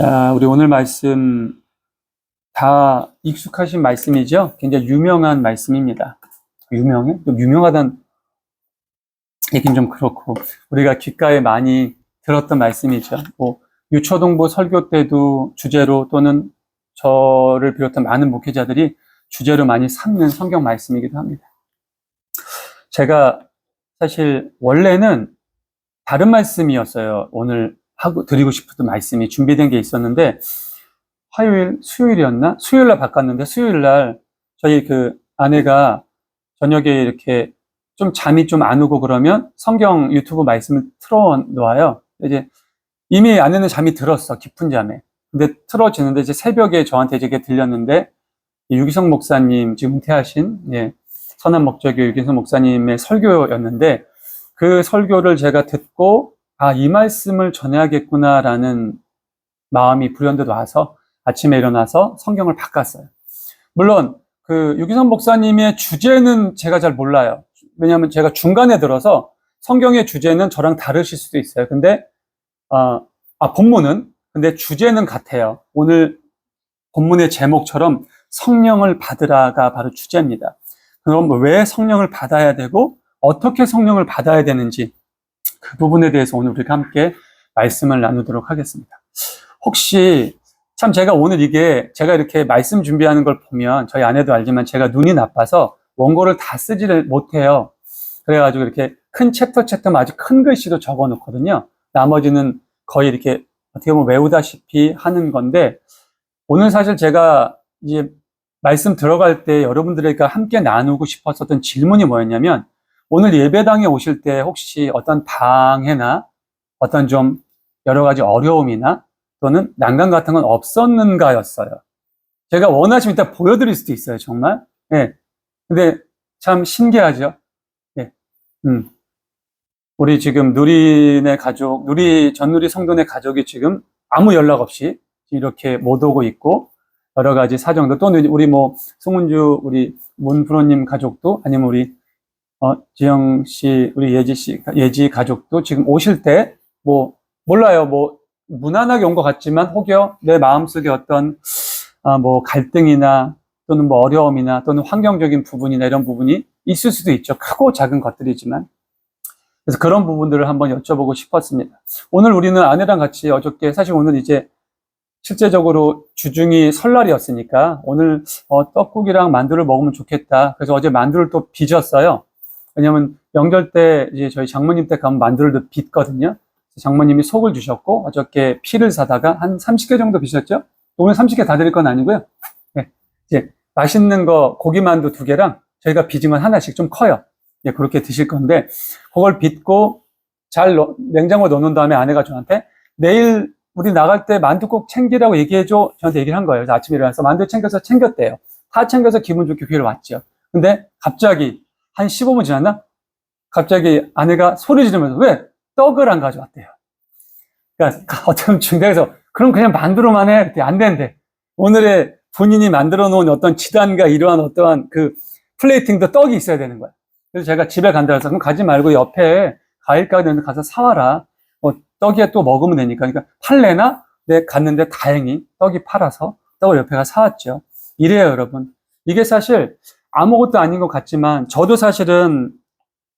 자, 우리 오늘 말씀 다 익숙하신 말씀이죠? 굉장히 유명한 말씀입니다. 유명해? 좀 유명하다는 얘기는 좀 그렇고, 우리가 귓가에 많이 들었던 말씀이죠. 유초동부 설교 때도 주제로 또는 저를 비롯한 많은 목회자들이 주제로 많이 삼는 성경 말씀이기도 합니다. 제가 사실 원래는 다른 말씀이었어요. 오늘 드리고 싶었던 말씀이 준비된 게 있었는데, 수요일이었나? 수요일날 바꿨는데, 수요일날 저희 아내가 저녁에 이렇게 좀 잠이 좀 안 오고 그러면 성경 유튜브 말씀을 틀어 놓아요. 이제 이미 아내는 잠이 들었어. 깊은 잠에. 근데 틀어지는데 이제 새벽에 저한테 이게 들렸는데, 유기성 목사님, 지금 은퇴하신, 선한 목적교 유기성 목사님의 설교였는데, 그 설교를 제가 듣고, 이 말씀을 전해야겠구나라는 마음이 불현듯 와서 아침에 일어나서 성경을 바꿨어요. 물론 유기성 목사님의 주제는 제가 잘 몰라요. 왜냐하면 제가 중간에 들어서 성경의 주제는 저랑 다르실 수도 있어요. 근데 본문은 근데 주제는 같아요. 오늘 본문의 제목처럼 성령을 받으라가 바로 주제입니다. 그럼 왜 성령을 받아야 되고 어떻게 성령을 받아야 되는지 그 부분에 대해서 오늘 우리가 함께 말씀을 나누도록 하겠습니다. 혹시 참 제가 오늘 제가 이렇게 말씀 준비하는 걸 보면 저희 아내도 알지만 제가 눈이 나빠서 원고를 다 쓰지를 못해요. 그래가지고 이렇게 큰 챕터 아주 큰 글씨로 적어 놓거든요. 나머지는 거의 이렇게 어떻게 보면 외우다시피 하는 건데, 오늘 사실 제가 이제 말씀 들어갈 때 여러분들과 함께 나누고 싶었었던 질문이 뭐였냐면, 오늘 예배당에 오실 때 혹시 어떤 방해나 어떤 좀 여러 가지 어려움이나 또는 난관 같은 건 없었는가였어요. 제가 원하시면 이따 보여드릴 수도 있어요, 정말. 근데 참 신기하죠? 우리 지금 누리네 가족, 전누리 성도네 가족이 지금 아무 연락 없이 이렇게 못 오고 있고, 여러 가지 사정도, 또는 우리 송은주, 우리 문프로님 가족도, 아니면 우리 지영 씨, 우리 예지 가족도 지금 오실 때, 몰라요. 무난하게 온 것 같지만, 혹여 내 마음속에 어떤, 갈등이나, 또는 어려움이나, 또는 환경적인 부분이나 이런 부분이 있을 수도 있죠. 크고 작은 것들이지만. 그래서 그런 부분들을 한번 여쭤보고 싶었습니다. 오늘 우리는 아내랑 같이 어저께, 사실 오늘 이제 실제적으로 주중이 설날이었으니까, 오늘 떡국이랑 만두를 먹으면 좋겠다. 그래서 어제 만두를 또 빚었어요. 왜냐면 명절 때 이제 저희 장모님 댁 가면 만두를 빚거든요. 장모님이 속을 주셨고, 어저께 피를 사다가 한 30개 정도 빚었죠? 오늘 30개 다 드릴 건 아니고요. 이제 맛있는 거 고기만두 2개랑 저희가 빚은 건 하나씩 좀 커요. 그렇게 드실 건데, 그걸 빚고 잘 냉장고에 넣어놓은 다음에 아내가 저한테 내일 우리 나갈 때 만두 꼭 챙기라고 얘기해줘. 저한테 얘기를 한 거예요. 그래서 아침에 일어나서 만두 챙겼대요. 다 챙겨서 기분 좋게 귀를 왔죠. 근데 갑자기 한 15분 지났나? 갑자기 아내가 소리 지르면서 왜 떡을 안 가져왔대요. 그러니까 어떤 중대에서 그럼 그냥 만두로만 해. 안 된대. 오늘의 본인이 만들어 놓은 어떤 지단과 이러한 어떠한 플레이팅도 떡이 있어야 되는 거야. 그래서 제가 집에 간다 해서 그럼 가지 말고 옆에 과일 가게에 가서 사와라. 떡이에 또 먹으면 되니까. 그러니까 팔래나? 네, 갔는데 다행히 떡이 팔아서 떡을 옆에 가서 사왔죠. 이래요, 여러분. 이게 사실 아무것도 아닌 것 같지만 저도 사실은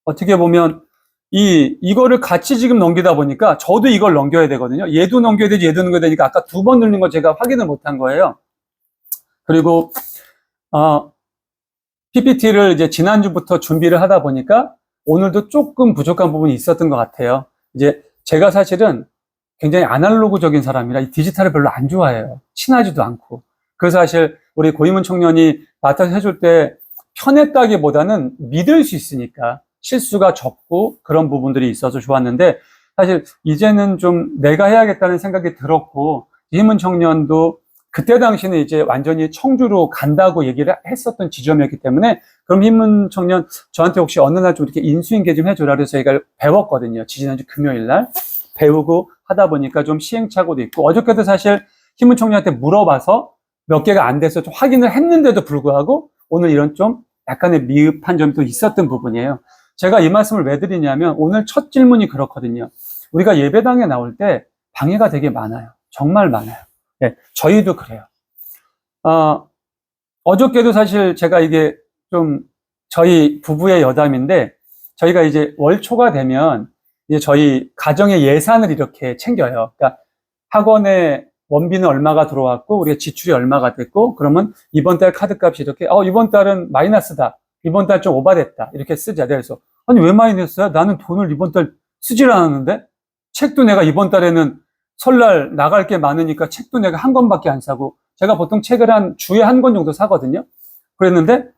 어떻게 보면 이거를 같이 지금 넘기다 보니까 저도 이걸 넘겨야 되거든요. 얘도 넘겨야 되지, 얘도 넘겨야 되니까 아까 2번 눌린 거 제가 확인을 못한 거예요. 그리고 PPT를 이제 지난주부터 준비를 하다 보니까 오늘도 조금 부족한 부분이 있었던 것 같아요. 이제 제가 사실은 굉장히 아날로그적인 사람이라 이 디지털을 별로 안 좋아해요. 친하지도 않고. 그래서 사실 우리 고임은 청년이 맡아서 해줄 때 편했다기보다는 믿을 수 있으니까 실수가 적고 그런 부분들이 있어서 좋았는데, 사실 이제는 좀 내가 해야겠다는 생각이 들었고, 고임은 청년도 그때 당시는 이제 완전히 청주로 간다고 얘기를 했었던 지점이었기 때문에, 그럼 힘은 청년 저한테 혹시 어느 날 좀 이렇게 인수인계 좀 해줘라 그래서 저희가 배웠거든요. 지난주 금요일 날 배우고 하다 보니까 좀 시행착오도 있고, 어저께도 사실 힘은 청년한테 물어봐서 몇 개가 안 돼서 좀 확인을 했는데도 불구하고 오늘 이런 좀 약간의 미흡한 점도 있었던 부분이에요. 제가 이 말씀을 왜 드리냐면, 오늘 첫 질문이 그렇거든요. 우리가 예배당에 나올 때 방해가 되게 많아요. 정말 많아요. 예, 저희도 그래요. 어저께도 사실 제가 이게 좀 저희 부부의 여담인데, 저희가 이제 월초가 되면 이제 저희 가정의 예산을 이렇게 챙겨요. 그러니까 학원에 원비는 얼마가 들어왔고 우리가 지출이 얼마가 됐고, 그러면 이번 달 카드값이 이렇게 이번 달은 마이너스다, 이번 달 좀 오바됐다, 이렇게 쓰자. 그래서 아니 왜 마이너스야? 나는 돈을 이번 달 쓰질 않았는데, 책도 내가 이번 달에는 설날 나갈 게 많으니까 책도 내가 한 권밖에 안 사고, 제가 보통 책을 한 주에 한 권 정도 사거든요. 그랬는데,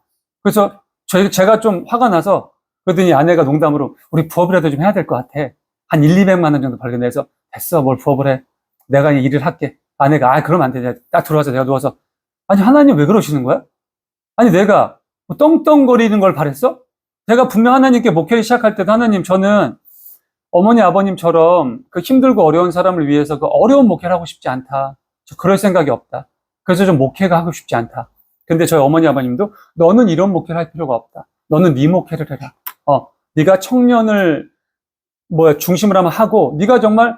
그래서 제가 좀 화가 나서, 그러더니 아내가 농담으로 우리 부업이라도 좀 해야 될 것 같아. 한 1, 200만 원 정도 벌게 내서, 됐어, 뭘 부업을 해. 내가 일을 할게. 아내가 그러면 안 돼. 딱 들어와서 내가 누워서, 아니 하나님 왜 그러시는 거야? 아니 내가 뭐 떵떵거리는 걸 바랬어? 제가 분명 하나님께 목회를 시작할 때도, 하나님 저는 어머니 아버님처럼 그 힘들고 어려운 사람을 위해서 그 어려운 목회를 하고 싶지 않다. 저 그럴 생각이 없다. 그래서 좀 목회가 하고 싶지 않다. 근데 저희 어머니 아버님도 너는 이런 목회를 할 필요가 없다. 너는 네 목회를 해라. 네가 청년을 중심으로 한번 하고, 네가 정말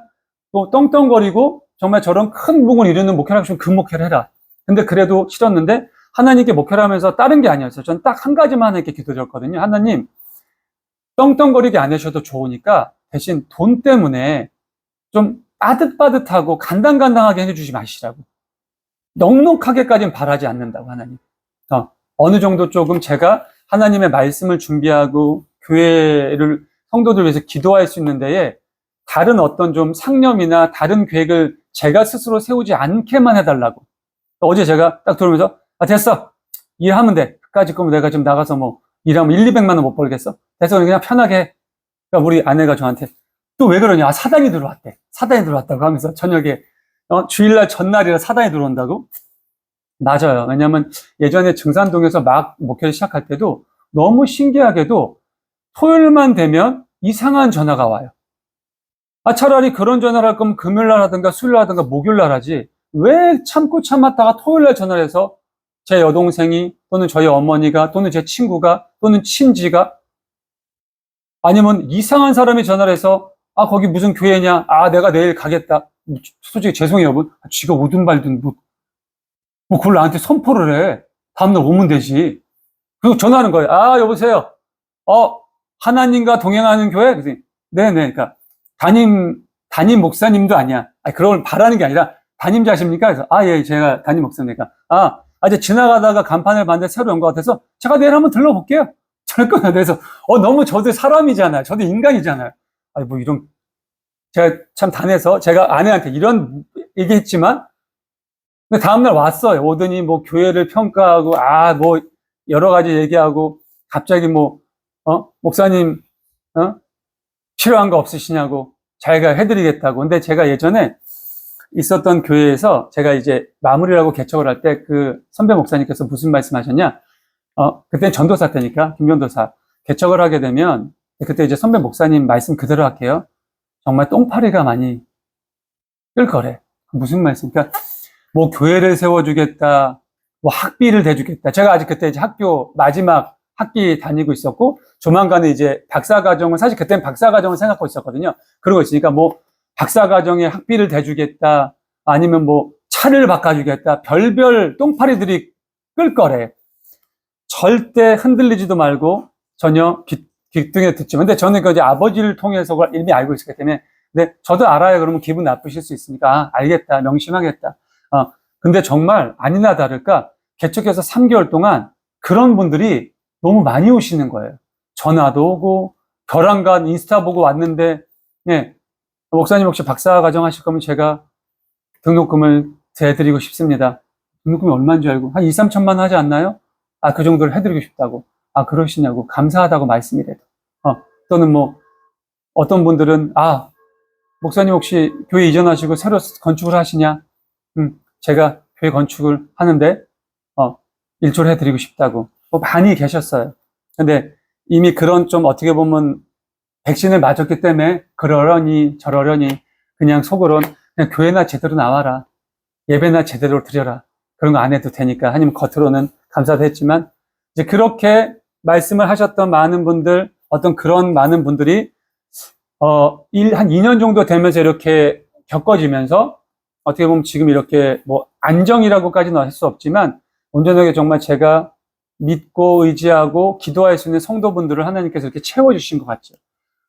또 떵떵거리고 정말 저런 큰 목을 이루는 목회를 하고 싶으면 그 목회를 해라. 근데 그래도 싫었는데, 하나님께 목회를 하면서 다른 게 아니었어요. 저는 딱 한 가지만 하나님께 기도드렸거든요. 하나님, 떵떵거리게 안 하셔도 좋으니까 대신 돈 때문에 좀 빠듯빠듯하고 간당간당하게 해주지 마시라고. 넉넉하게까지는 바라지 않는다고, 하나님. 어느 정도 조금 제가 하나님의 말씀을 준비하고 교회를, 성도들 위해서 기도할 수 있는 데에 다른 어떤 좀 상념이나 다른 계획을 제가 스스로 세우지 않게만 해달라고. 어제 제가 딱 들어오면서, 됐어. 일하면 돼. 그까짓 거면 내가 좀 나가서 일하면 1, 200만 원 못 벌겠어? 됐어. 그냥 편하게 해. 그러니까 우리 아내가 저한테 또 왜 그러냐? 사단이 들어왔대. 사단이 들어왔다고 하면서 저녁에, 주일날 전날이라 사단이 들어온다고? 맞아요. 왜냐면 예전에 증산동에서 막 목회를 시작할 때도 너무 신기하게도 토요일만 되면 이상한 전화가 와요. 차라리 그런 전화를 할 거면 금요일날 하든가 수요일날 하든가 목요일날 하지, 왜 참고 참았다가 토요일날 전화를 해서 제 여동생이 또는 저희 어머니가 또는 제 친구가 또는 친지가, 아니면 이상한 사람이 전화를 해서 거기 무슨 교회냐? 내가 내일 가겠다. 솔직히 죄송해요, 여러분. 쥐가 오든 말든 그걸 나한테 선포를 해. 다음날 오면 되지. 그리고 전화하는 거예요. 여보세요. 하나님과 동행하는 교회? 그래서 네네. 그러니까 담임 목사님도 아니야. 그런 걸 바라는 게 아니라 담임자십니까? 그래서 예, 제가 담임 목사니까. 이제 지나가다가 간판을 봤는데 새로 온 것 같아서 제가 내일 한번 들러볼게요. 저럴 거야. 그래서 너무 저도 사람이잖아요. 저도 인간이잖아요. 이런, 제가 참 단해서 제가 아내한테 이런 얘기했지만, 근데 다음날 왔어요. 오더니 교회를 평가하고, 여러 가지 얘기하고, 갑자기 목사님, 필요한 거 없으시냐고, 자기가 해드리겠다고. 근데 제가 예전에 있었던 교회에서 제가 이제 마무리라고 개척을 할 때 그 선배 목사님께서 무슨 말씀 하셨냐? 그때 전도사 때니까, 김전도사. 개척을 하게 되면, 그때 이제 선배 목사님 말씀 그대로 할게요. 정말 똥파리가 많이 뜰 거래. 무슨 말씀? 그러니까, 교회를 세워주겠다, 학비를 대주겠다. 제가 아직 그때 이제 학교 마지막 학기 다니고 있었고, 조만간에 이제 박사과정을, 사실 그때는 박사과정을 생각하고 있었거든요. 그러고 있으니까 박사과정에 학비를 대주겠다, 아니면 차를 바꿔주겠다, 별별 똥파리들이 끌 거래. 절대 흔들리지도 말고 전혀 귀등에 듣지만, 근데 저는 이제 아버지를 통해서 그걸 이미 알고 있었기 때문에, 근데 저도 알아야 그러면 기분 나쁘실 수 있으니까, 알겠다, 명심하겠다. 근데 정말 아니나 다를까 개척해서 3개월 동안 그런 분들이 너무 많이 오시는 거예요. 전화도 오고, 벼랑간 인스타 보고 왔는데, 목사님 혹시 박사과정 하실 거면 제가 등록금을 대드리고 싶습니다. 등록금이 얼마인 줄 알고 한 2, 3천만 원 하지 않나요? 그 정도를 해드리고 싶다고. 그러시냐고, 감사하다고 말씀이래도. 또는 어떤 분들은, 목사님 혹시 교회 이전하시고 새로 건축을 하시냐? 제가 교회 건축을 하는데, 일조를 해드리고 싶다고. 많이 계셨어요. 근데 이미 그런 좀 어떻게 보면 백신을 맞았기 때문에 그러려니 저러려니 그냥 속으론 그냥 교회나 제대로 나와라. 예배나 제대로 드려라. 그런 거 안 해도 되니까. 아니면 겉으로는 감사도 했지만, 이제 그렇게 말씀을 하셨던 많은 분들, 어떤 그런 많은 분들이, 한 2년 정도 되면서 이렇게 겪어지면서, 어떻게 보면 지금 이렇게 뭐 안정이라고까지는 할 수 없지만 온전하게 정말 제가 믿고 의지하고 기도할 수 있는 성도분들을 하나님께서 이렇게 채워주신 것 같죠.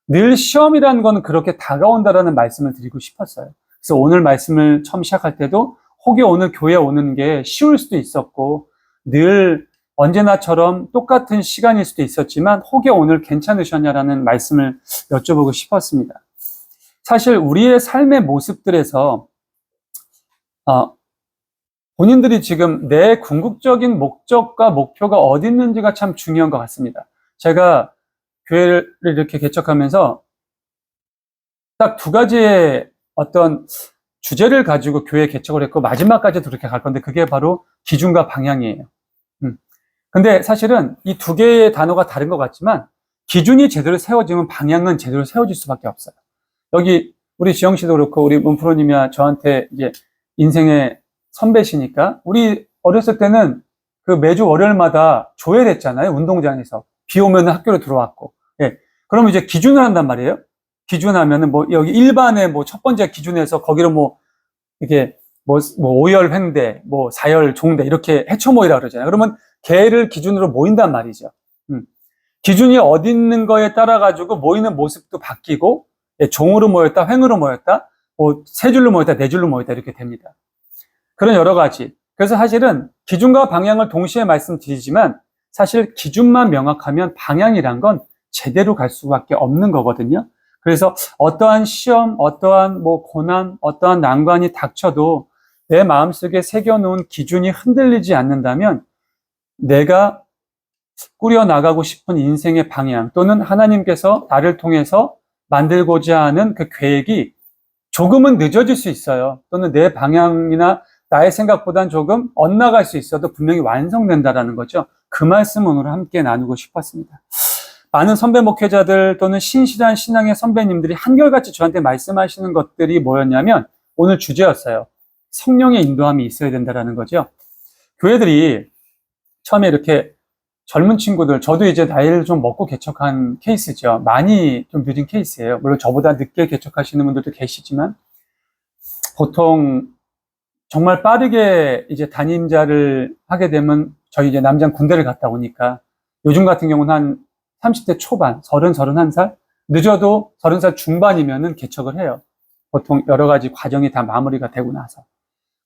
늘 시험이라는 거는 그렇게 다가온다라는 말씀을 드리고 싶었어요. 그래서 오늘 말씀을 처음 시작할 때도 혹여 오늘 교회 오는 게 쉬울 수도 있었고 늘 언제나처럼 똑같은 시간일 수도 있었지만 혹여 오늘 괜찮으셨냐라는 말씀을 여쭤보고 싶었습니다. 사실 우리의 삶의 모습들에서 본인들이 지금 내 궁극적인 목적과 목표가 어디 있는지가 참 중요한 것 같습니다. 제가 교회를 이렇게 개척하면서 딱 두 가지의 어떤 주제를 가지고 교회 개척을 했고 마지막까지도 그렇게 갈 건데 그게 바로 기준과 방향이에요. 근데 사실은 이 두 개의 단어가 다른 것 같지만 기준이 제대로 세워지면 방향은 제대로 세워질 수밖에 없어요. 여기 우리 지영 씨도 그렇고 우리 문프로님이야 저한테 이제 인생의 선배시니까 우리 어렸을 때는 그 매주 월요일마다 조회됐잖아요. 운동장에서. 비 오면 학교로 들어왔고. 예. 그러면 이제 기준을 한단 말이에요. 기준하면은 뭐 여기 일반의 뭐 첫 번째 기준에서 거기로 뭐 이게 뭐 오열 횡대, 뭐 사열 종대 이렇게 해쳐 모이라 그러잖아요. 그러면 개를 기준으로 모인단 말이죠. 기준이 어디 있는 거에 따라 가지고 모이는 모습도 바뀌고 예, 종으로 모였다, 횡으로 모였다, 뭐 세 줄로 모였다, 네 줄로 모였다 이렇게 됩니다. 그런 여러 가지. 그래서 사실은 기준과 방향을 동시에 말씀드리지만 사실 기준만 명확하면 방향이란 건 제대로 갈 수밖에 없는 거거든요. 그래서 어떠한 시험, 어떠한 뭐 고난, 어떠한 난관이 닥쳐도 내 마음속에 새겨놓은 기준이 흔들리지 않는다면 내가 꾸려나가고 싶은 인생의 방향 또는 하나님께서 나를 통해서 만들고자 하는 그 계획이 조금은 늦어질 수 있어요. 또는 내 방향이나 나의 생각보단 조금 엇나갈 수 있어도 분명히 완성된다라는 거죠. 그 말씀 오늘 함께 나누고 싶었습니다. 많은 선배 목회자들 또는 신실한 신앙의 선배님들이 한결같이 저한테 말씀하시는 것들이 뭐였냐면 오늘 주제였어요. 성령의 인도함이 있어야 된다라는 거죠. 교회들이 처음에 이렇게 젊은 친구들, 저도 이제 나이를 좀 먹고 개척한 케이스죠. 많이 좀 늦은 케이스예요. 물론 저보다 늦게 개척하시는 분들도 계시지만 보통 정말 빠르게 이제 담임자를 하게 되면 저희 이제 남자는 군대를 갔다 오니까 요즘 같은 경우는 한 30대 초반, 31살? 늦어도 30살 중반이면은 개척을 해요. 보통 여러 가지 과정이 다 마무리가 되고 나서.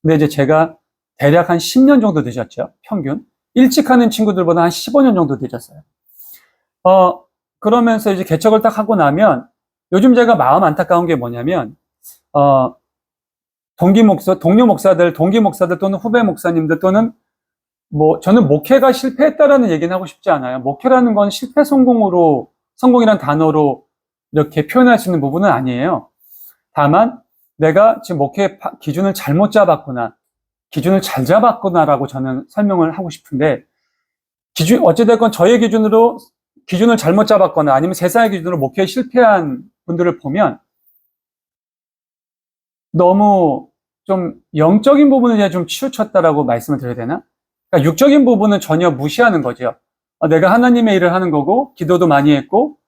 근데 이제 제가 대략 한 10년 정도 늦었죠. 평균. 일찍 하는 친구들보다 한 15년 정도 늦었어요. 그러면서 이제 개척을 딱 하고 나면 요즘 제가 마음 안타까운 게 뭐냐면, 동료 목사들 또는 후배 목사님들 또는 뭐, 저는 목회가 실패했다라는 얘기는 하고 싶지 않아요. 목회라는 건 실패 성공이란 단어로 이렇게 표현할 수 있는 부분은 아니에요. 다만, 내가 지금 목회 기준을 잘못 잡았구나, 기준을 잘 잡았구나라고 저는 설명을 하고 싶은데, 어찌됐건 저의 기준으로 기준을 잘못 잡았거나 아니면 세상의 기준으로 목회에 실패한 분들을 보면 너무 좀 영적인 부분에 좀 치우쳤다라고 말씀을 드려야 되나? 그러니까 육적인 부분은 전혀 무시하는 거죠. 내가 하나님의 일을 하는 거고, 기도도 많이 했고,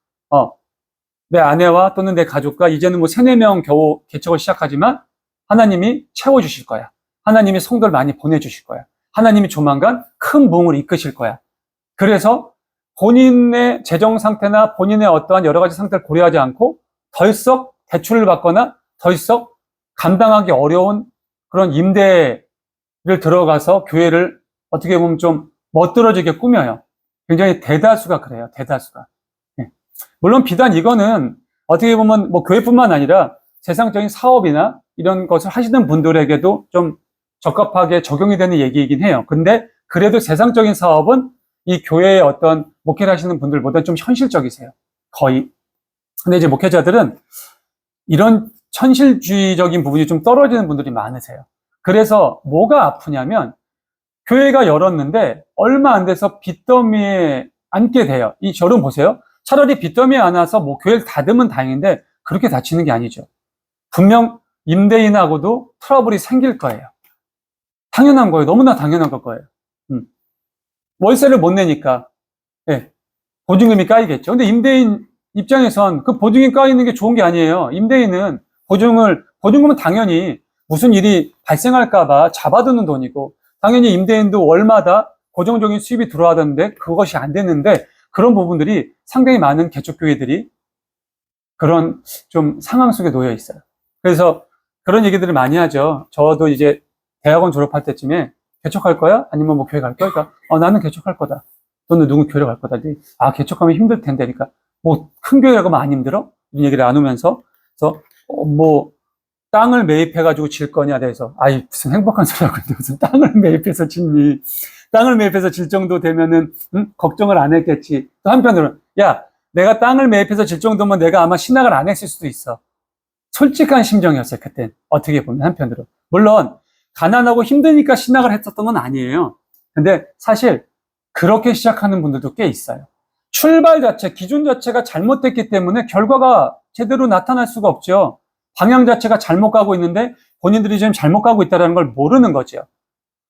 내 아내와 또는 내 가족과 이제는 뭐 3, 4명 겨우 개척을 시작하지만 하나님이 채워주실 거야. 하나님이 성도를 많이 보내주실 거야. 하나님이 조만간 큰 부흥을 이끄실 거야. 그래서 본인의 재정 상태나 본인의 어떠한 여러 가지 상태를 고려하지 않고 덜썩 대출을 받거나 덜썩 감당하기 어려운 그런 임대를 들어가서 교회를 어떻게 보면 좀 멋들어지게 꾸며요. 굉장히 대다수가 그래요. 대다수가. 네. 물론 비단 이거는 어떻게 보면 뭐 교회뿐만 아니라 세상적인 사업이나 이런 것을 하시는 분들에게도 좀 적합하게 적용이 되는 얘기이긴 해요. 근데 그래도 세상적인 사업은 이 교회의 어떤 목회를 하시는 분들보다 좀 현실적이세요. 거의. 근데 이제 목회자들은 이런 현실주의적인 부분이 좀 떨어지는 분들이 많으세요. 그래서 뭐가 아프냐면 교회가 열었는데 얼마 안 돼서 빚더미에 앉게 돼요. 이 저런 보세요. 차라리 빚더미에 앉아서 뭐 교회를 닫으면 다행인데 그렇게 다치는 게 아니죠. 분명 임대인하고도 트러블이 생길 거예요. 당연한 거예요. 너무나 당연한 거예요. 월세를 못 내니까 예, 보증금이 까이겠죠. 근데 임대인 입장에선 그 보증금이 까이는 게 좋은 게 아니에요. 임대인은 보증금은 당연히 무슨 일이 발생할까봐 잡아두는 돈이고, 당연히 임대인도 월마다 고정적인 수입이 들어와던데 그것이 안 됐는데, 그런 부분들이 상당히 많은 개척교회들이 그런 좀 상황 속에 놓여 있어요. 그래서 그런 얘기들을 많이 하죠. 저도 이제 대학원 졸업할 때쯤에 개척할 거야? 아니면 뭐 교회 갈 거야? 그러니까 나는 개척할 거다. 너는 누구 교회 갈 거다. 개척하면 힘들 텐데. 그러니까 뭐 큰 교회라고 하면 안 힘들어? 이런 얘기를 나누면서 그래서 뭐 땅을 매입해가지고 질 거냐 돼서 무슨 행복한 소리 하고 있는데 무슨 땅을 매입해서 짓니? 땅을 매입해서 질 정도 되면은 걱정을 안 했겠지. 또 한편으로는 내가 땅을 매입해서 질 정도면 내가 아마 신학을 안 했을 수도 있어. 솔직한 심정이었어요, 그땐. 어떻게 보면 한편으로. 물론 가난하고 힘드니까 신학을 했었던 건 아니에요. 근데 사실 그렇게 시작하는 분들도 꽤 있어요. 출발 자체, 기준 자체가 잘못됐기 때문에 결과가 제대로 나타날 수가 없죠. 방향 자체가 잘못 가고 있는데 본인들이 지금 잘못 가고 있다는 걸 모르는 거죠.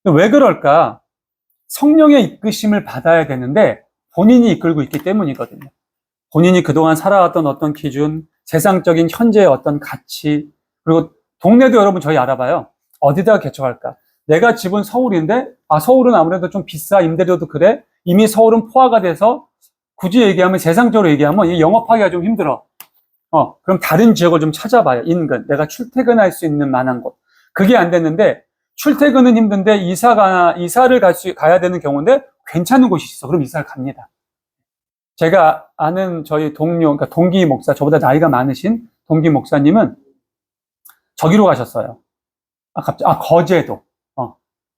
왜 그럴까? 성령의 이끄심을 받아야 되는데 본인이 이끌고 있기 때문이거든요. 본인이 그동안 살아왔던 어떤 기준, 세상적인 현재의 어떤 가치, 그리고 동네도 여러분 저희 알아봐요. 어디다가 개척할까? 내가 집은 서울인데, 서울은 아무래도 좀 비싸, 임대료도 그래? 이미 서울은 포화가 돼서 굳이 얘기하면, 세상적으로 얘기하면 영업하기가 좀 힘들어. 그럼 다른 지역을 좀 찾아봐요. 인근. 내가 출퇴근할 수 있는 만한 곳. 그게 안 됐는데, 출퇴근은 힘든데 이사를 가야 되는 경우인데 괜찮은 곳이 있어. 그럼 이사를 갑니다. 제가 아는 저희 동료, 그러니까 동기 목사, 저보다 나이가 많으신 동기 목사님은 저기로 가셨어요. 거제도.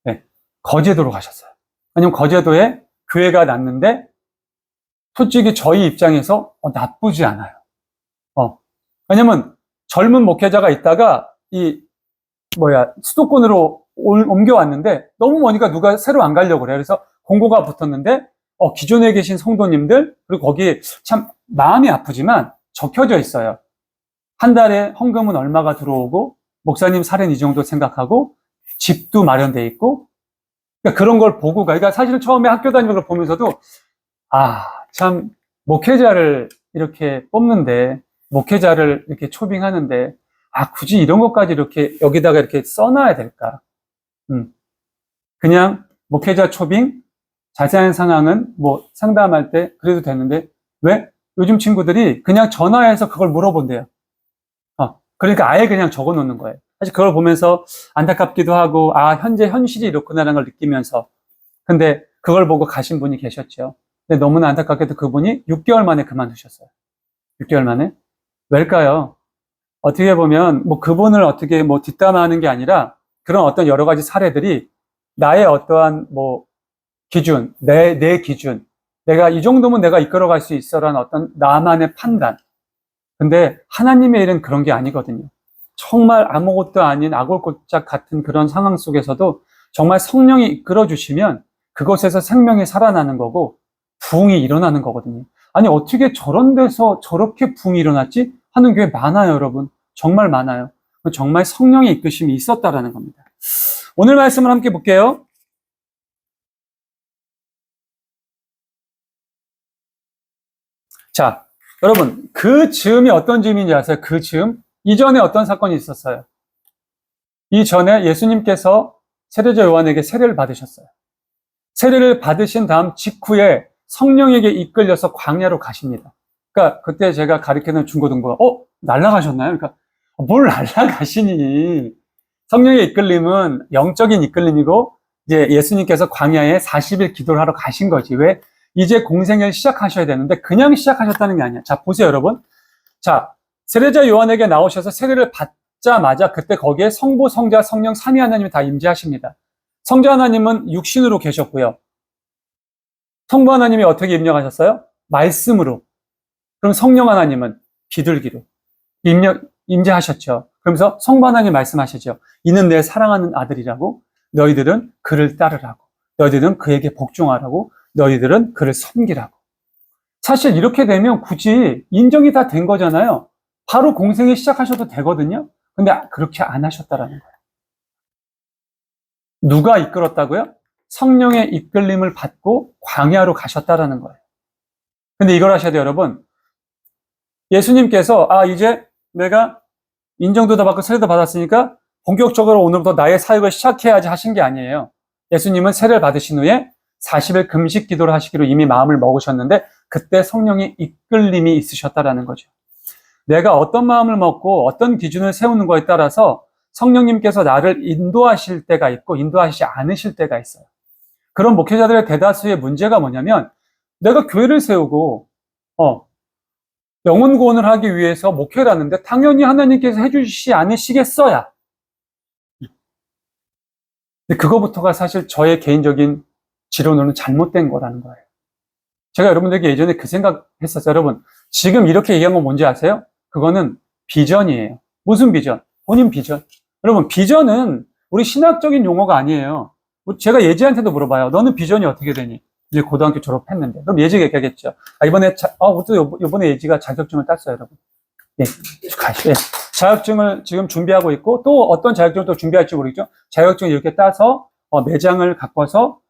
네. 거제도로 가셨어요. 왜냐면 거제도에 교회가 났는데 솔직히 저희 입장에서 나쁘지 않아요. 왜냐면 젊은 목회자가 있다가 수도권으로 옮겨왔는데 너무 머니까 누가 새로 안 가려고 그래요. 그래서 공고가 붙었는데 기존에 계신 성도님들, 그리고 거기에 참 마음이 아프지만 적혀져 있어요. 한 달에 헌금은 얼마가 들어오고, 목사님 살은 이 정도 생각하고, 집도 마련돼 있고, 그러니까 그런 걸 보고 그러니까 사실 처음에 학교 다니는 걸 보면서도, 참, 목회자를 이렇게 뽑는데, 목회자를 이렇게 초빙하는데, 굳이 이런 것까지 이렇게 여기다가 이렇게 써놔야 될까? 그냥 목회자 초빙, 자세한 상황은 뭐 상담할 때 그래도 되는데, 왜? 요즘 친구들이 그냥 전화해서 그걸 물어본대요. 그러니까 아예 그냥 적어 놓는 거예요. 사실 그걸 보면서 안타깝기도 하고, 현재 현실이 이렇구나라는 걸 느끼면서. 근데 그걸 보고 가신 분이 계셨죠. 근데 너무나 안타깝게도 그분이 6개월 만에 그만두셨어요. 6개월 만에. 왜일까요? 어떻게 보면 뭐 그분을 어떻게 뭐 뒷담화하는 게 아니라 그런 어떤 여러 가지 사례들이 나의 어떠한 뭐 기준, 내 기준, 내가 이 정도면 내가 이끌어갈 수 있어라는 어떤 나만의 판단. 근데 하나님의 일은 그런 게 아니거든요. 정말 아무것도 아닌 아골골짝 같은 그런 상황 속에서도 정말 성령이 이끌어 주시면 그곳에서 생명이 살아나는 거고 부흥이 일어나는 거거든요. 아니 어떻게 저런 데서 저렇게 부흥이 일어났지? 하는 교회 많아요, 여러분. 정말 많아요. 정말 성령의 이끄심이 있었다라는 겁니다. 오늘 말씀을 함께 볼게요. 자, 여러분, 그 즈음이 어떤 즈음인지 아세요? 그 즈음? 이전에 어떤 사건이 있었어요? 이전에 예수님께서 세례자 요한에게 세례를 받으셨어요. 세례를 받으신 다음 직후에 성령에게 이끌려서 광야로 가십니다. 그러니까 그때 제가 가르치는 중고등부가 날아가셨나요? 그러니까 뭘 날아가시니? 성령의 이끌림은 영적인 이끌림이고 이제 예수님께서 광야에 40일 기도를 하러 가신 거지. 왜? 이제 공생을 시작하셔야 되는데 그냥 시작하셨다는 게 아니야. 자, 보세요, 여러분. 자, 세례자 요한에게 나오셔서 세례를 받자마자 그때 거기에 성부, 성자, 성령, 삼위 하나님이 다 임재하십니다. 성자 하나님은 육신으로 계셨고요. 성부 하나님이 어떻게 임명하셨어요? 말씀으로. 그럼 성령 하나님은 비둘기로 임재하셨죠. 그러면서 성부 하나님 말씀하시죠. 이는 내 사랑하는 아들이라고, 너희들은 그를 따르라고, 너희들은 그에게 복종하라고, 너희들은 그를 섬기라고. 사실 이렇게 되면 굳이 인정이 다 된 거잖아요. 바로 공생에 시작하셔도 되거든요. 근데 그렇게 안 하셨다라는 거예요. 누가 이끌었다고요? 성령의 이끌림을 받고 광야로 가셨다라는 거예요. 근데 이걸 하셔야 돼요, 여러분. 예수님께서 이제 내가 인정도 다 받고 세례도 받았으니까 본격적으로 오늘부터 나의 사역을 시작해야지 하신 게 아니에요. 예수님은 세례를 받으신 후에 40일 금식 기도를 하시기로 이미 마음을 먹으셨는데 그때 성령의 이끌림이 있으셨다라는 거죠. 내가 어떤 마음을 먹고 어떤 기준을 세우는 거에 따라서 성령님께서 나를 인도하실 때가 있고 인도하시지 않으실 때가 있어요. 그런 목회자들의 대다수의 문제가 뭐냐면 내가 교회를 세우고 영혼 구원을 하기 위해서 목회를 하는데 당연히 하나님께서 해주시지 않으시겠어야. 근데 그거부터가 사실 저의 개인적인 지론으로는 잘못된 거라는 거예요. 제가 여러분들에게 예전에 그 생각했었어요. 여러분, 지금 이렇게 얘기한 건 뭔지 아세요? 그거는 비전이에요. 무슨 비전? 본인 비전. 여러분, 비전은 우리 신학적인 용어가 아니에요. 제가 예지한테도 물어봐요. 너는 비전이 어떻게 되니? 이제 고등학교 졸업했는데. 그럼 예지가 얘기하겠죠. 이번에 예지가 자격증을 땄어요, 여러분. 네, 축하해요. 네. 자격증을 지금 준비하고 있고, 또 어떤 자격증을 또 준비할지 모르겠죠. 자격증을 이렇게 따서, 매장을 가꿔서,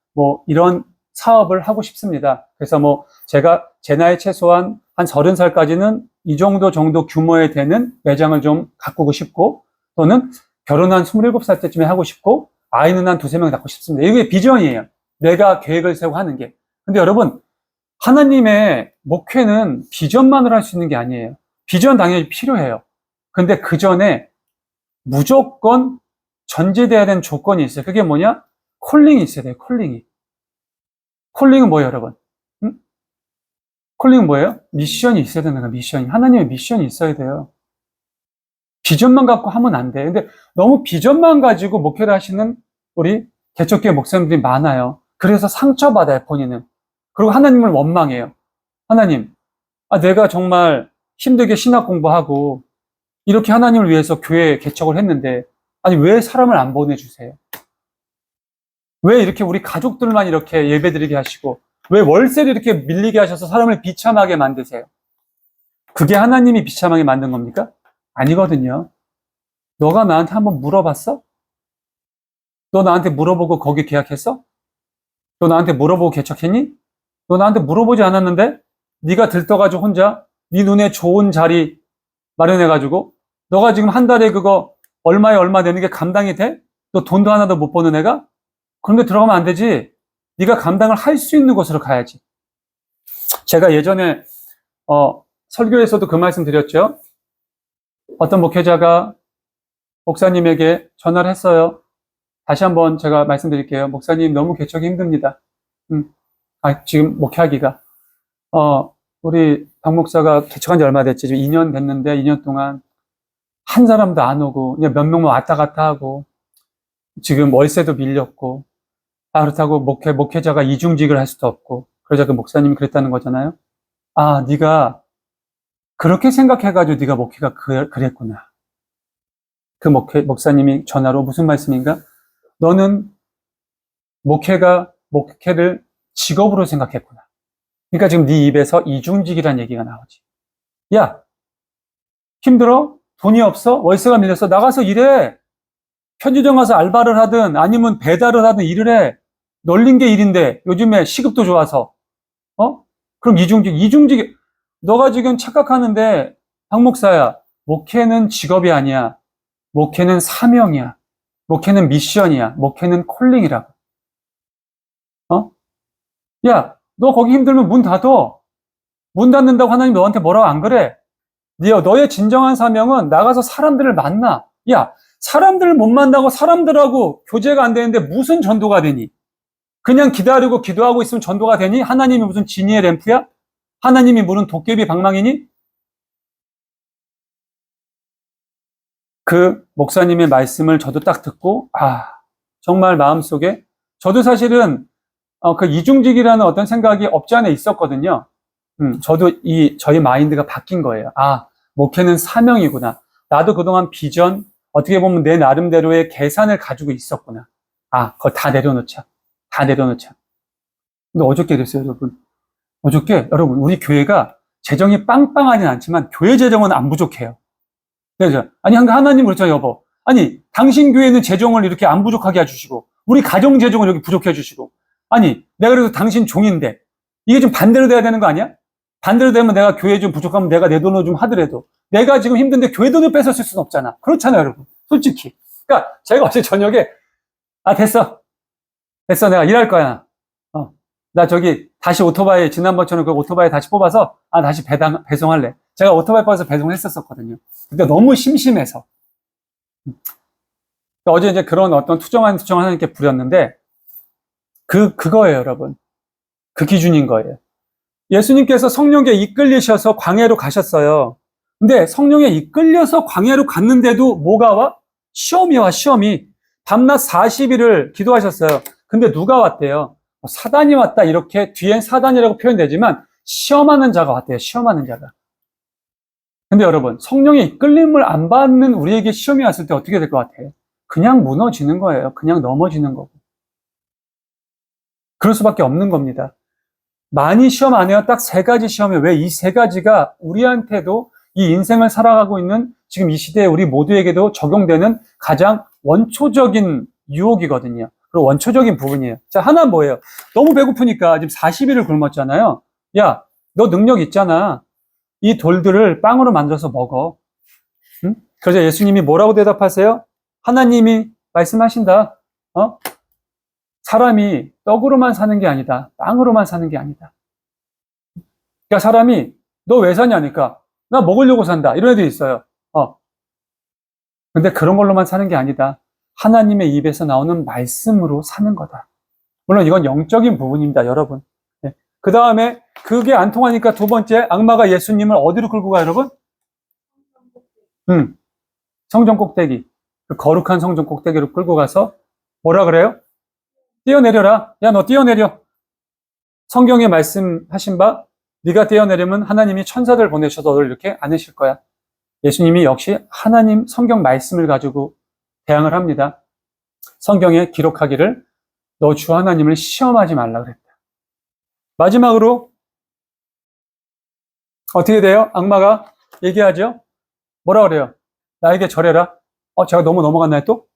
이런 사업을 하고 싶습니다. 그래서 제가 제 나이 최소한 한 30살까지는 이 정도 규모에 되는 매장을 좀 가꾸고 싶고, 또는 결혼한 27살 때쯤에 하고 싶고, 아이는 한 2-3명 낳고 싶습니다. 이게 비전이에요. 내가 계획을 세우고 하는 게. 근데 여러분, 하나님의 목회는 비전만으로 할 수 있는 게 아니에요. 비전 당연히 필요해요. 근데 그 전에 무조건 전제돼야 되는 조건이 있어요. 그게 뭐냐? 콜링이 있어야 돼요, 콜링이. 콜링은 뭐예요, 여러분? 응? 콜링은 뭐예요? 미션이 있어야 되는 거예요, 미션이. 하나님의 미션이 있어야 돼요. 비전만 갖고 하면 안 돼. 근데 너무 비전만 가지고 목회를 하시는 우리 개척교회 목사님들이 많아요. 그래서 상처받아요, 본인은. 그리고 하나님을 원망해요. 하나님, 내가 정말 힘들게 신학 공부하고 이렇게 하나님을 위해서 교회 개척을 했는데 왜 사람을 안 보내주세요? 왜 이렇게 우리 가족들만 이렇게 예배드리게 하시고 왜 월세를 이렇게 밀리게 하셔서 사람을 비참하게 만드세요? 그게 하나님이 비참하게 만든 겁니까? 아니거든요. 너가 나한테 한번 물어봤어? 너 나한테 물어보고 거기 계약했어? 너 나한테 물어보고 개척했니? 너 나한테 물어보지 않았는데 네가 들떠가지고 혼자 네 눈에 좋은 자리 마련해가지고 너가 지금 한 달에 그거 얼마에 얼마 내는 게 감당이 돼? 너 돈도 하나도 못 버는 애가? 그런데 들어가면 안 되지. 네가 감당을 할 수 있는 곳으로 가야지. 제가 예전에 설교에서도 그 말씀 드렸죠. 어떤 목회자가 목사님에게 전화를 했어요. 다시 한번 제가 말씀드릴게요. 목사님 너무 개척이 힘듭니다. 지금 목회하기가. 우리 박 목사가 개척한 지 얼마 됐지? 지금 2년 됐는데 2년 동안 한 사람도 안 오고 그냥 몇 명만 왔다 갔다 하고 지금 월세도 밀렸고 그렇다고 목회자가 이중직을 할 수도 없고 그러자 그 목사님이 그랬다는 거잖아요. 네가 그렇게 생각해가지고 네가 목회가 그랬구나. 그 목사님이 전화로 무슨 말씀인가? 너는 목회를 직업으로 생각했구나. 그러니까 지금 네 입에서 이중직이라는 얘기가 나오지. 야, 힘들어? 돈이 없어? 월세가 밀려서 나가서 일해. 편의점 가서 알바를 하든 아니면 배달을 하든 일을 해. 널린 게 일인데 요즘에 시급도 좋아서. 그럼 이중직. 너가 지금 착각하는데 박 목사야. 목회는 직업이 아니야. 목회는 사명이야. 목회는 미션이야. 목회는 콜링이라고. 야, 너 거기 힘들면 문 닫어. 문 닫는다고 하나님 너한테 뭐라고 안 그래? 너의 진정한 사명은 나가서 사람들을 만나. 야, 사람들을 못 만나고 사람들하고 교제가 안 되는데 무슨 전도가 되니? 그냥 기다리고 기도하고 있으면 전도가 되니? 하나님이 무슨 지니의 램프야? 하나님이 무슨 도깨비 방망이니? 그 목사님의 말씀을 저도 딱 듣고 정말 마음속에 저도 사실은 그 이중직이라는 어떤 생각이 없지 않아 있었거든요. 저도 저희 마인드가 바뀐 거예요. 목회는 사명이구나. 나도 그동안 비전, 어떻게 보면 내 나름대로의 계산을 가지고 있었구나. 그걸 다 내려놓자. 근데 어저께 그랬어요, 여러분. 여러분, 우리 교회가 재정이 빵빵하진 않지만 교회 재정은 안 부족해요. 그래서 하나님 그렇잖아요, 여보. 당신 교회는 재정을 이렇게 안 부족하게 해주시고 우리 가정 재정을 이렇게 부족해 해주시고 내가 그래도 당신 종인데 이게 좀 반대로 돼야 되는 거 아니야? 반대로 되면 내가 교회 좀 부족하면 내가 내 돈으로 좀 하더라도 내가 지금 힘든데 교회 돈을 뺏어 쓸 수는 없잖아. 그렇잖아요, 여러분. 솔직히. 그러니까 제가 어제 저녁에 됐어. 내가 일할 거야. 나 저기 다시 오토바이 지난번처럼 그 오토바이 다시 뽑아서 다시 배송할래. 제가 오토바이 뽑아서 배송했었거든요. 근데 너무 심심해서. 어제 이제 그런 어떤 투정 하나님께 부렸는데 그거예요, 여러분. 그 기준인 거예요. 예수님께서 성령께 이끌리셔서 광야로 가셨어요. 근데 성령에 이끌려서 광야로 갔는데도 뭐가 와? 시험이 와, 시험이. 밤낮 40일을 기도하셨어요. 근데 누가 왔대요? 사단이 왔다, 이렇게 뒤엔 사단이라고 표현되지만 시험하는 자가 왔대요, 시험하는 자가. 근데 여러분, 성령의 이끌림을 안 받는 우리에게 시험이 왔을 때 어떻게 될 것 같아요? 그냥 무너지는 거예요. 그냥 넘어지는 거고. 그럴 수밖에 없는 겁니다. 많이 시험 안 해요. 딱 3가지 시험이에요. 왜 이 3가지가 우리한테도 이 인생을 살아가고 있는 지금 이 시대에 우리 모두에게도 적용되는 가장 원초적인 유혹이거든요. 그리고 원초적인 부분이에요. 자, 하나는 뭐예요? 너무 배고프니까 지금 40일을 굶었잖아요. 야, 너 능력 있잖아. 이 돌들을 빵으로 만들어서 먹어. 응? 그래서 예수님이 뭐라고 대답하세요? 하나님이 말씀하신다. 사람이 떡으로만 사는 게 아니다. 빵으로만 사는 게 아니다. 그러니까 사람이 너 왜 사냐니까 나 먹으려고 산다. 이런 애들이 있어요. 근데 그런 걸로만 사는 게 아니다. 하나님의 입에서 나오는 말씀으로 사는 거다. 물론 이건 영적인 부분입니다, 여러분. 네. 그 다음에 그게 안 통하니까 2번째, 악마가 예수님을 어디로 끌고 가, 여러분? 성전 꼭대기. 그 거룩한 성전 꼭대기로 끌고 가서 뭐라 그래요? 뛰어내려라. 야, 너 뛰어내려. 성경에 말씀하신 바 네가 뛰어내리면 하나님이 천사들 보내셔서 너를 이렇게 안으실 거야. 예수님이 역시 하나님 성경 말씀을 가지고 대항을 합니다. 성경에 기록하기를 너 주 하나님을 시험하지 말라 그랬다. 마지막으로 어떻게 돼요? 악마가 얘기하죠. 뭐라 그래요? 나에게 절해라. 제가 너무 넘어갔나요 또?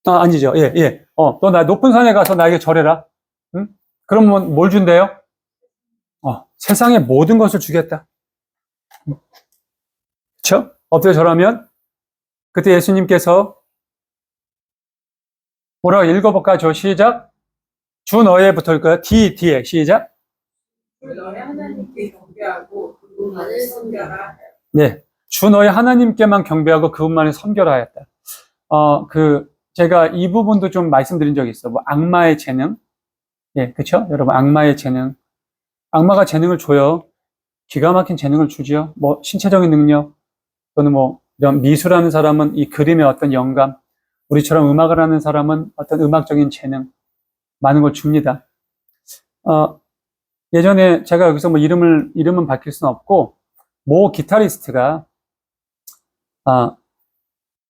아니죠. 예. 너 나 높은 산에 가서 나에게 절해라. 응? 그러면 뭘 준대요? 세상의 모든 것을 주겠다. 그쵸? 어떻게 절하면? 그때 예수님께서 뭐라고 읽어볼까요? 시작. 주 너의 붙을까요? D에 시작. 주 너의 하나님께 경배하고 그분만을 섬겨라. 네. 주 너의 하나님께만 경배하고 그분만을 섬겨라 하였다. 제가 이 부분도 좀 말씀드린 적이 있어요. 악마의 재능. 예, 그쵸? 여러분, 악마의 재능. 악마가 재능을 줘요. 기가 막힌 재능을 주죠. 신체적인 능력, 또는 이런 미술하는 사람은 이 그림의 어떤 영감, 우리처럼 음악을 하는 사람은 어떤 음악적인 재능, 많은 걸 줍니다. 예전에 제가 여기서 이름은 밝힐 수는 없고, 모 기타리스트가,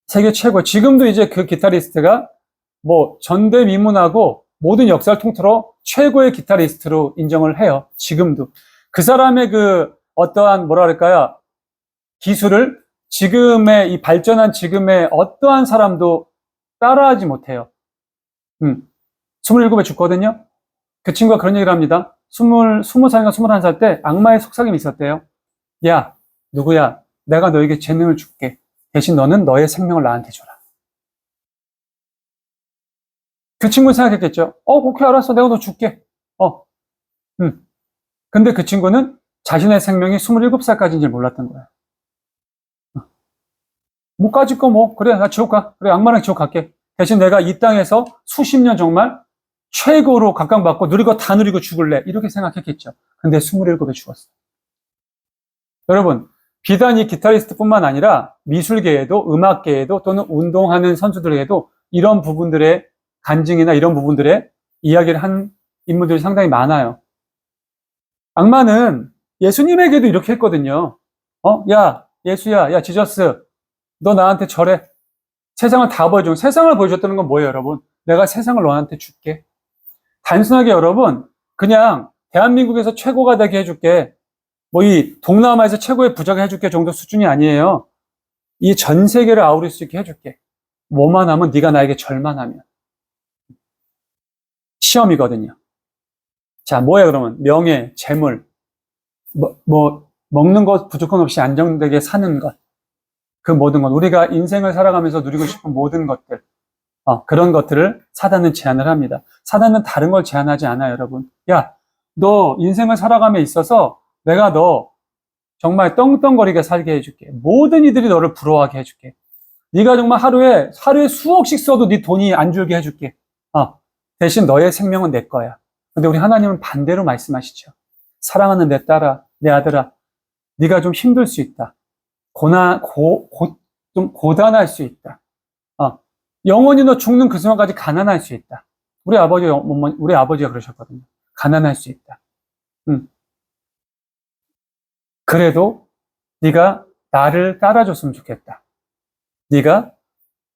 세계 최고, 지금도 이제 그 기타리스트가 전대미문하고 모든 역사를 통틀어 최고의 기타리스트로 인정을 해요. 지금도. 그 사람의 어떠한, 기술을 지금의 이 발전한 지금의 어떠한 사람도 따라하지 못해요. 27에 죽거든요. 그 친구가 그런 얘기를 합니다. 20살인가 21살 때 악마의 속삭임이 있었대요. 야, 누구야? 내가 너에게 재능을 줄게. 대신 너는 너의 생명을 나한테 줘라. 그 친구는 생각했겠죠. 오케이, 알았어. 내가 너 줄게. 근데 그 친구는 자신의 생명이 27살까지인지 몰랐던 거야. 못 가질 거 그래, 나 지옥 가. 그래, 악마랑 지옥 갈게. 대신 내가 이 땅에서 수십 년 정말 최고로 각광받고 누릴 거 다 누리고 죽을래. 이렇게 생각했겠죠. 근데 27에 죽었어. 여러분, 비단 이 기타리스트뿐만 아니라 미술계에도, 음악계에도, 또는 운동하는 선수들에게도 이런 부분들의 간증이나 이런 부분들의 이야기를 한 인물들이 상당히 많아요. 악마는 예수님에게도 이렇게 했거든요. 야, 예수야, 야, 지저스, 너 나한테 절해. 세상을 다 보여줘. 세상을 보여줬다는 건 뭐예요, 여러분? 내가 세상을 너한테 줄게. 단순하게 여러분, 그냥 대한민국에서 최고가 되게 해줄게. 이 동남아에서 최고의 부자가 해줄게 정도 수준이 아니에요. 이 전 세계를 아우를 수 있게 해줄게. 뭐만 하면 네가 나에게 절만 하면. 시험이거든요. 자, 뭐야 그러면? 명예, 재물, 먹는 것 부족함 없이 안정되게 사는 것. 그 모든 것, 우리가 인생을 살아가면서 누리고 싶은 모든 것들, 그런 것들을 사단은 제한을 합니다. 사단은 다른 걸 제한하지 않아요, 여러분. 야, 너 인생을 살아감에 있어서 내가 너 정말 떵떵거리게 살게 해줄게. 모든 이들이 너를 부러워하게 해줄게. 네가 정말 하루에 수억씩 써도 네 돈이 안 줄게 해줄게. 대신 너의 생명은 내 거야. 근데 우리 하나님은 반대로 말씀하시죠. 사랑하는 내 딸아, 내 아들아, 네가 좀 힘들 수 있다. 좀 고단할 수 있다. 영원히 너 죽는 그 순간까지 가난할 수 있다. 우리 아버지가 그러셨거든요. 가난할 수 있다. 그래도 네가 나를 따라줬으면 좋겠다. 네가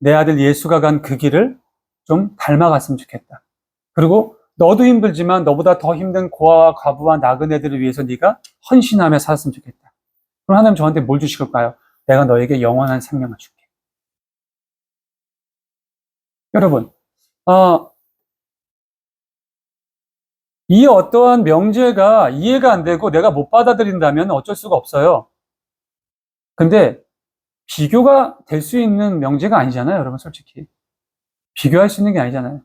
내 아들 예수가 간 그 길을 좀 닮아갔으면 좋겠다. 그리고 너도 힘들지만 너보다 더 힘든 고아와 과부와 나그네들을 위해서 네가 헌신하며 살았으면 좋겠다. 그럼 하나님 저한테 뭘 주실까요? 내가 너에게 영원한 생명을 줄게. 여러분, 이 어떠한 명제가 이해가 안 되고 내가 못 받아들인다면 어쩔 수가 없어요. 근데 비교가 될 수 있는 명제가 아니잖아요, 여러분, 솔직히. 비교할 수 있는 게 아니잖아요.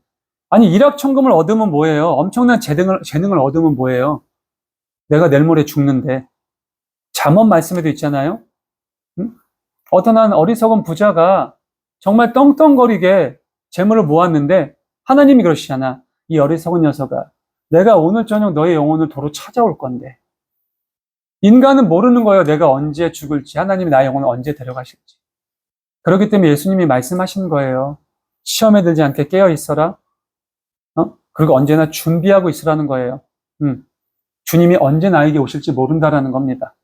아니, 일확천금을 얻으면 뭐예요? 엄청난 재능을 얻으면 뭐예요? 내가 내일 모레 죽는데. 잠언 말씀에도 있잖아요. 어떤 한 어리석은 부자가 정말 떵떵거리게 재물을 모았는데 하나님이 그러시잖아. 이 어리석은 녀석아, 내가 오늘 저녁 너의 영혼을 도로 찾아올 건데. 인간은 모르는 거예요. 내가 언제 죽을지, 하나님이 나의 영혼을 언제 데려가실지. 그렇기 때문에 예수님이 말씀하신 거예요. 시험에 들지 않게 깨어 있어라. 그리고 언제나 준비하고 있으라는 거예요. 주님이 언제 나에게 오실지 모른다라는 겁니다.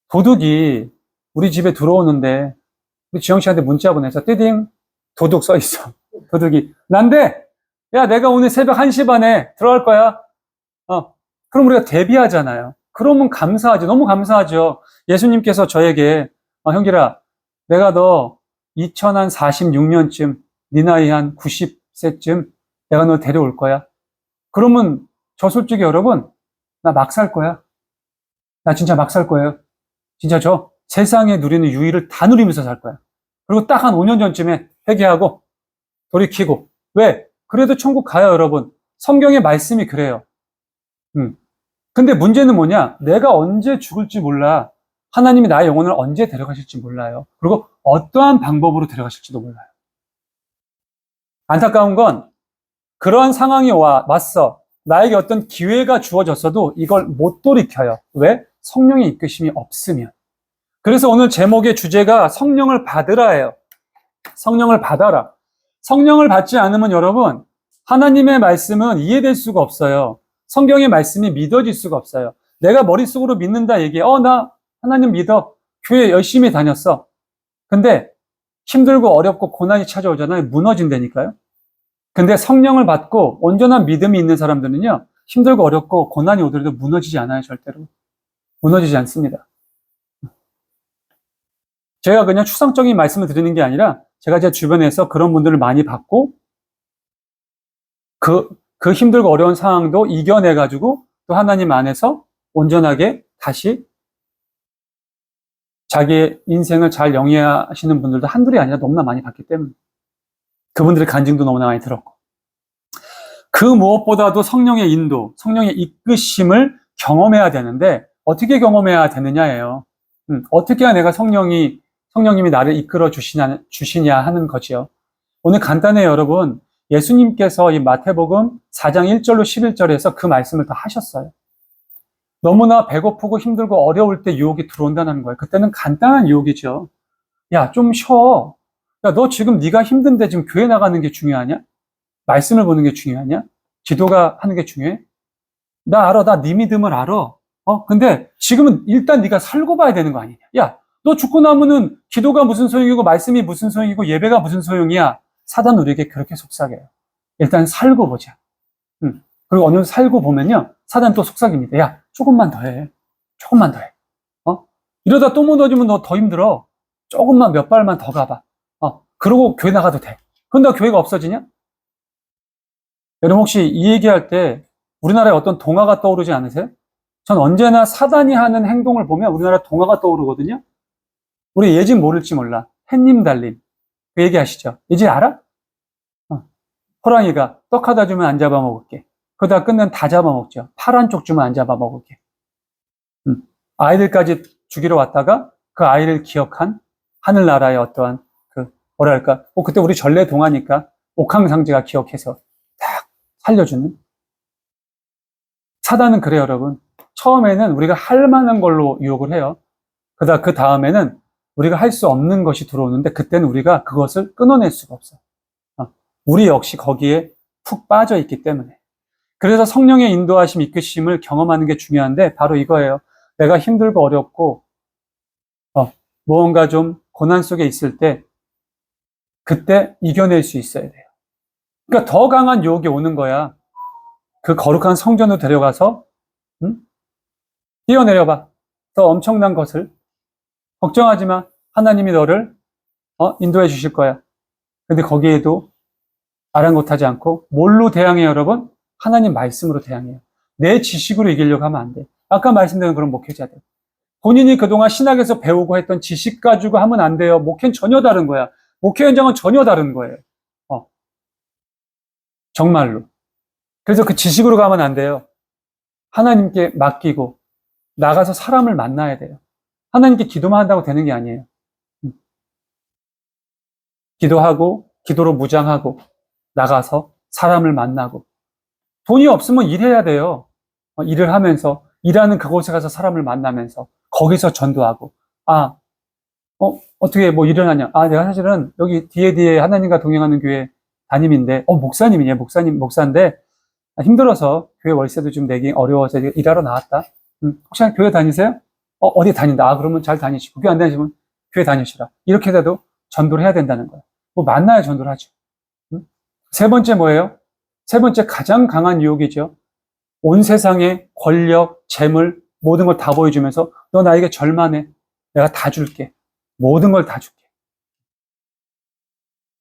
도둑이 우리 집에 들어오는데 우리 지영 씨한테 문자 보내서 띠딩 도둑 써 있어. 도둑이 난데 야 내가 오늘 새벽 1시 반에 들어갈 거야. 그럼 우리가 대비하잖아요. 그러면 감사하죠. 너무 감사하죠. 예수님께서 저에게 형길아 내가 너 2046년쯤 네 나이 한 90세쯤 내가 너 데려올 거야. 그러면 저 솔직히 여러분 나 막 살 거야. 나 진짜 막 살 거예요. 진짜 저 세상에 누리는 유의를 다 누리면서 살 거야. 그리고 딱 한 5년 전쯤에 회개하고 돌이키고. 왜? 그래도 천국 가요, 여러분. 성경의 말씀이 그래요. 근데 문제는 뭐냐? 내가 언제 죽을지 몰라. 하나님이 나의 영혼을 언제 데려가실지 몰라요. 그리고 어떠한 방법으로 데려가실지도 몰라요. 안타까운 건 그러한 상황이 왔어. 나에게 어떤 기회가 주어졌어도 이걸 못 돌이켜요. 왜? 성령의 이끄심이 없으면. 그래서 오늘 제목의 주제가 성령을 받으라예요. 성령을 받아라. 성령을 받지 않으면 여러분 하나님의 말씀은 이해될 수가 없어요. 성경의 말씀이 믿어질 수가 없어요. 내가 머릿속으로 믿는다 얘기해. 나 하나님 믿어. 교회 열심히 다녔어. 근데 힘들고 어렵고 고난이 찾아오잖아요. 무너진다니까요. 근데 성령을 받고 온전한 믿음이 있는 사람들은요. 힘들고 어렵고 고난이 오더라도 무너지지 않아요. 절대로. 무너지지 않습니다. 제가 그냥 추상적인 말씀을 드리는 게 아니라 제가 제 주변에서 그런 분들을 많이 봤고 그 힘들고 어려운 상황도 이겨내가지고 또 하나님 안에서 온전하게 다시 자기의 인생을 잘 영위하시는 분들도 한둘이 아니라 너무나 많이 봤기 때문에 그분들의 간증도 너무나 많이 들었고 그 무엇보다도 성령의 인도, 성령의 이끄심을 경험해야 되는데 어떻게 경험해야 되느냐예요. 어떻게 해야 내가 성령님이 나를 이끌어 주시냐 하는 거지요. 오늘 간단해요, 여러분. 예수님께서 이 마태복음 4장 1절로 11절에서 그 말씀을 다 하셨어요. 너무나 배고프고 힘들고 어려울 때 유혹이 들어온다는 거예요. 그때는 간단한 유혹이죠. 야, 좀 쉬어. 야, 너 지금 네가 힘든데 지금 교회 나가는 게 중요하냐? 말씀을 보는 게 중요하냐? 기도가 하는 게 중요해? 나 알아. 나 네 믿음을 알아. 근데 지금은 일단 네가 살고 봐야 되는 거 아니냐? 야, 너 죽고 나면은 기도가 무슨 소용이고 말씀이 무슨 소용이고 예배가 무슨 소용이야? 사단 우리에게 그렇게 속삭여요. 일단 살고 보자. 그리고 어느 정도 살고 보면요. 사단 또 속삭입니다. 야, 조금만 더 해. 조금만 더 해. 이러다 또 무너지면 너 더 힘들어. 조금만 몇 발만 더 가봐. 그러고 교회 나가도 돼. 근데 교회가 없어지냐? 여러분 혹시 이 얘기할 때 우리나라에 어떤 동화가 떠오르지 않으세요? 전 언제나 사단이 하는 행동을 보면 우리나라 동화가 떠오르거든요. 우리 예진 모를지 몰라. 햇님 달린 그 얘기하시죠. 이제 알아? 호랑이가 떡 하다 주면 안 잡아먹을게. 그러다 끝내면 다 잡아먹죠. 파란 쪽 주면 안 잡아먹을게. 아이들까지 죽이러 왔다가 그 아이를 기억한 하늘나라의 어떠한 뭐랄까, 그때 우리 전래동화니까 옥황상제가 기억해서 딱 살려주는. 사단은 그래요, 여러분. 처음에는 우리가 할 만한 걸로 유혹을 해요. 그 다음에는 우리가 할 수 없는 것이 들어오는데 그때는 우리가 그것을 끊어낼 수가 없어요. 우리 역시 거기에 푹 빠져 있기 때문에. 그래서 성령의 인도하심, 이끄심을 경험하는 게 중요한데 바로 이거예요. 내가 힘들고 어렵고 무언가 좀 고난 속에 있을 때 그때 이겨낼 수 있어야 돼요. 그러니까 더 강한 유혹이 오는 거야. 그 거룩한 성전으로 데려가서 뛰어내려봐. 더 엄청난 것을. 걱정하지 마. 하나님이 너를 인도해 주실 거야. 근데 거기에도 아랑곳하지 않고 뭘로 대항해요, 여러분? 하나님 말씀으로 대항해요. 내 지식으로 이기려고 하면 안 돼. 아까 말씀드린 그런 목회자들. 본인이 그동안 신학에서 배우고 했던 지식 가지고 하면 안 돼요. 목회는 전혀 다른 거야. 목회 현장은 전혀 다른 거예요. 정말로. 그래서 그 지식으로 가면 안 돼요. 하나님께 맡기고 나가서 사람을 만나야 돼요. 하나님께 기도만 한다고 되는 게 아니에요. 기도하고 기도로 무장하고 나가서 사람을 만나고 돈이 없으면 일해야 돼요. 일을 하면서 일하는 그곳에 가서 사람을 만나면서 거기서 전도하고 어떻게 뭐 일을 하냐. 내가 사실은 여기 뒤에 하나님과 동행하는 교회 담임인데 목사님이냐. 목사인데 힘들어서 교회 월세도 좀 내기 어려워서 일하러 나왔다. 혹시 교회 다니세요? 어디 다닌다. 그러면 잘 다니시고 교회 안 다니시면 교회 다니시라. 이렇게 해도 전도를 해야 된다는 거예요. 만나야 전도를 하죠. 세 번째 뭐예요? 세 번째 가장 강한 유혹이죠. 온 세상의 권력, 재물, 모든 걸 다 보여주면서 너 나에게 절만해. 내가 다 줄게. 모든 걸 다 줄게.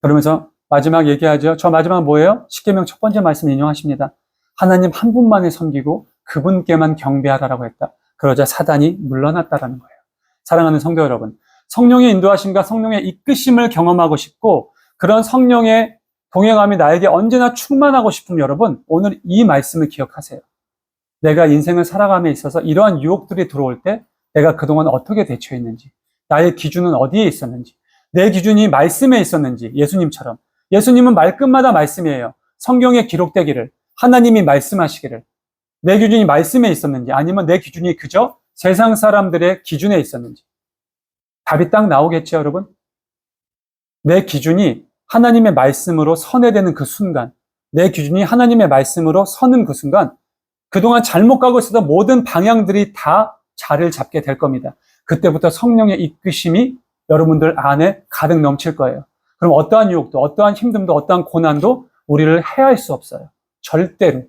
그러면서 마지막 얘기하죠. 저 마지막 뭐예요? 십계명 첫 번째 말씀 인용하십니다. 하나님 한 분만을 섬기고 그분께만 경배하라라고 했다. 그러자 사단이 물러났다라는 거예요. 사랑하는 성도 여러분, 성령의 인도하심과 성령의 이끄심을 경험하고 싶고 그런 성령의 동행함이 나에게 언제나 충만하고 싶으면 여러분, 오늘 이 말씀을 기억하세요. 내가 인생을 살아감에 있어서 이러한 유혹들이 들어올 때 내가 그동안 어떻게 대처했는지, 나의 기준은 어디에 있었는지, 내 기준이 말씀에 있었는지, 예수님처럼. 예수님은 말끝마다 말씀이에요. 성경에 기록되기를, 하나님이 말씀하시기를. 내 기준이 말씀에 있었는지, 아니면 내 기준이 그저 세상 사람들의 기준에 있었는지. 답이 딱 나오겠죠, 여러분? 내 기준이 하나님의 말씀으로 선회되는 그 순간, 내 기준이 하나님의 말씀으로 서는 그 순간, 그동안 잘못 가고 있었던 모든 방향들이 다 자리를 잡게 될 겁니다. 그때부터 성령의 이끄심이 여러분들 안에 가득 넘칠 거예요. 그럼 어떠한 유혹도, 어떠한 힘듦도, 어떠한 고난도 우리를 해할 수 없어요. 절대로.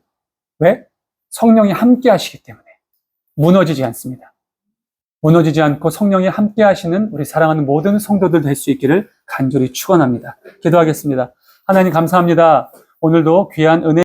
왜? 성령이 함께 하시기 때문에. 무너지지 않습니다. 무너지지 않고 성령이 함께 하시는 우리 사랑하는 모든 성도들 될 수 있기를 간절히 축원합니다. 기도하겠습니다. 하나님 감사합니다. 오늘도 귀한 은혜